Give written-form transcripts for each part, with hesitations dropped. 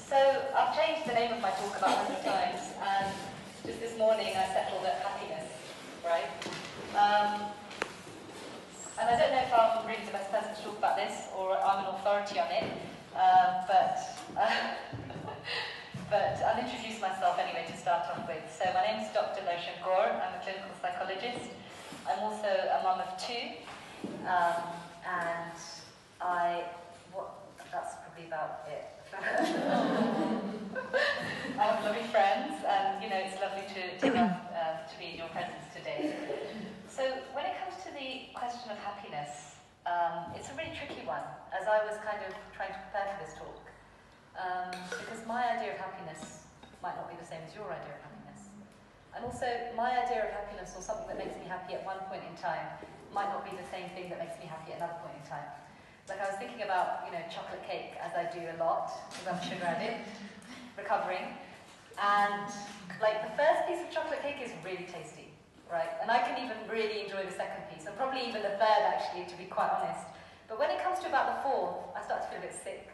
So I've changed the name of my talk about 100 times, and just this morning I settled at happiness, right? And I don't know if I'm really the best person to talk about this, or I'm an authority on it, but I'll introduce myself anyway to start off with. So my name is Dr. Darshan Kaur. I'm a clinical psychologist. I'm also a mum of two, and that's probably about it. I have lovely friends, and it's lovely to be in your presence today. So when it comes to the question of happiness, it's a really tricky one, as I was kind of trying to prepare for this talk, because my idea of happiness might not be the same as your idea of happiness, and also my idea of happiness, or something that makes me happy at one point in time, might not be the same thing that makes me happy at another point in time. Like I was thinking about, chocolate cake, as I do a lot, because I'm a sugar addict, recovering. And like the first piece of chocolate cake is really tasty, right? And I can even really enjoy the second piece, and probably even the third actually, to be quite honest. But when it comes to about the fourth, I start to feel a bit sick.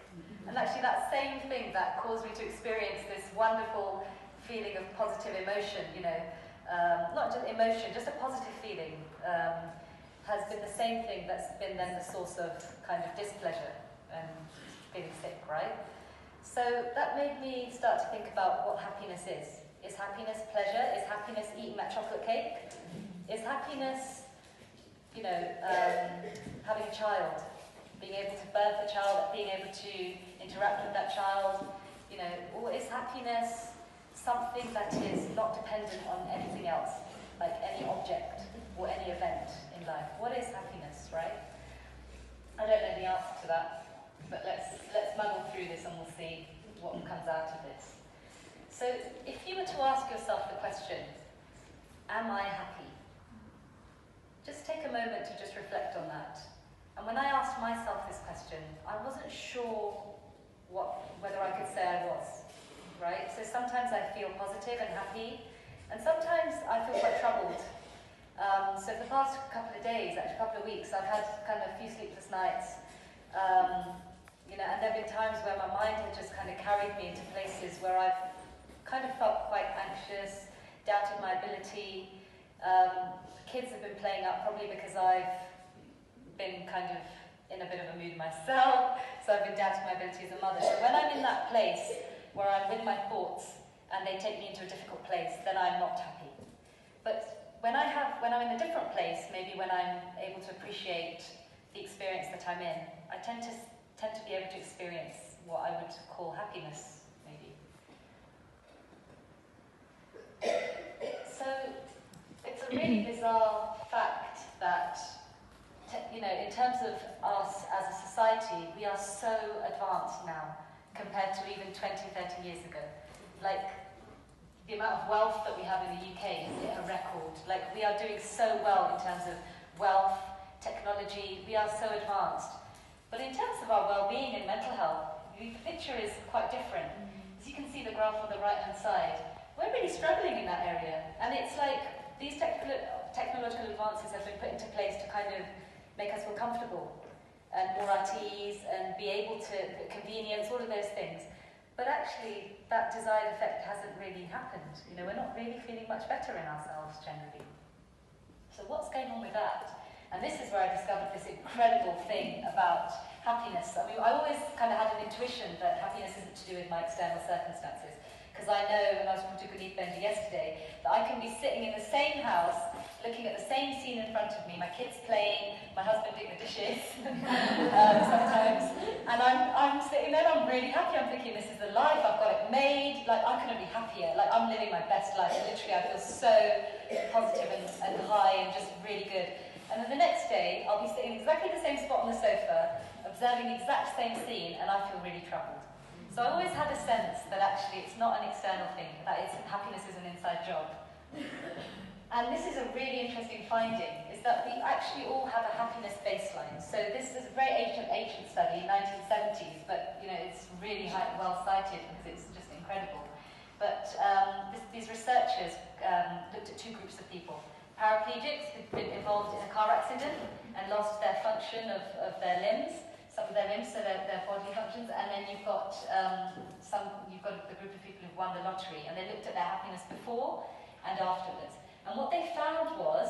And actually that same thing that caused me to experience this wonderful feeling of positive emotion, not just emotion, just a positive feeling, has been the same thing that's been then the source of kind of displeasure and feeling sick, right? So that made me start to think about what happiness is. Is happiness pleasure? Is happiness eating that chocolate cake? Is happiness, having a child, being able to birth a child, being able to interact with that child, or is happiness something that is not dependent on anything else, like any object or any event in life? What is happiness, right? I don't know the answer to that, but let's muddle through this and we'll see what comes out of this. So if you were to ask yourself the question, am I happy? Just take a moment to just reflect on that. And when I asked myself this question, I wasn't sure whether I could say I was, right? So sometimes I feel positive and happy, and sometimes I feel quite troubled. So for the past couple of days, actually a couple of weeks, I've had kind of a few sleepless nights, and there have been times where my mind had just kind of carried me into places where I've kind of felt quite anxious, doubted my ability. Kids have been playing up probably because I've been kind of in a bit of a mood myself, so I've been doubting my ability as a mother. So when I'm in that place where I'm with my thoughts and they take me into a difficult place, then I'm not happy. But when I'm in a different place, maybe when I'm able to appreciate the experience that I'm in, I tend to be able to experience what I would call happiness, maybe. So it's a really bizarre fact that, in terms of us as a society, we are so advanced now compared to even 20, 30 years ago. Like, the amount of wealth that we have in the UK is a record. Like, we are doing so well in terms of wealth, technology, we are so advanced. But in terms of our well-being and mental health, the picture is quite different. As you can see the graph on the right-hand side, we're really struggling in that area. And it's like these technological advances have been put into place to kind of make us feel comfortable and more at ease and be able to, convenience, all of those things. But actually, that desired effect hasn't really happened. We're not really feeling much better in ourselves generally. So what's going on with that? And this is where I discovered this incredible thing about happiness. I mean, I always kind of had an intuition that happiness isn't to do with my external circumstances. Because I know, and I was talking to Guneet Bender yesterday, that I can be sitting in the same house, looking at the same scene in front of me, my kids playing, my husband doing the dishes, sometimes, and I'm sitting there and I'm really happy. I'm thinking, this is the life, I've got it made, like I couldn't be happier, like I'm living my best life. Literally, I feel so positive and high and just really good. And then the next day, I'll be sitting in exactly the same spot on the sofa, observing the exact same scene, and I feel really troubled. So I always had a sense that actually it's not an external thing, that happiness is an inside job. And this is a really interesting finding, is that we actually all have a happiness baseline. So this is a very ancient study, 1970s, but it's really well cited because it's just incredible. But these researchers looked at two groups of people. Paraplegics who'd been involved in a car accident and lost their function of their limbs, some of their limbs, so their body function questions, and then you've got the group of people who've won the lottery, and they looked at their happiness before and afterwards. And what they found was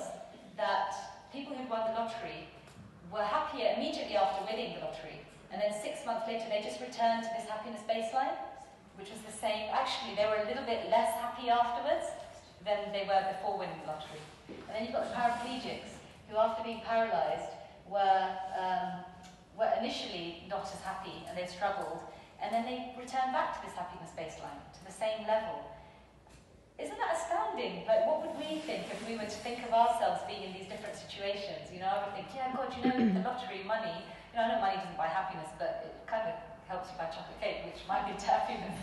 that people who'd won the lottery were happier immediately after winning the lottery, and then 6 months later they just returned to this happiness baseline, which was the same. Actually, they were a little bit less happy afterwards than they were before winning the lottery. And then you've got the paraplegics, who after being paralysed were initially not as happy, and they struggled, and then they returned back to this happiness baseline, to the same level. Isn't that astounding? Like, what would we think if we were to think of ourselves being in these different situations? You know, I would think, yeah, God, you know, the lottery, money, you know, I know money doesn't buy happiness, but it kind of helps you buy chocolate cake, which might lead to happiness,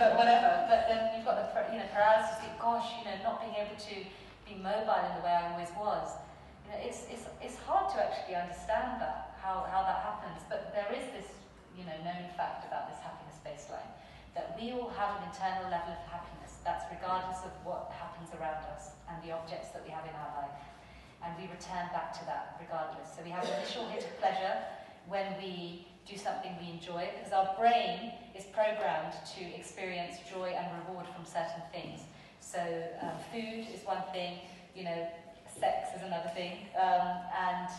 but whatever. But then you've got the paralysis, you think, gosh, you know, not being able to be mobile in the way I always was. You know, it's hard to actually understand that, how that happens, but there is this, you know, known fact about this happiness baseline, that we all have an internal level of happiness. That's regardless of what happens around us and the objects that we have in our life. And we return back to that regardless. So we have an initial hit of pleasure when we do something we enjoy, because our brain is programmed to experience joy and reward from certain things. So food is one thing, you know, sex is another thing, and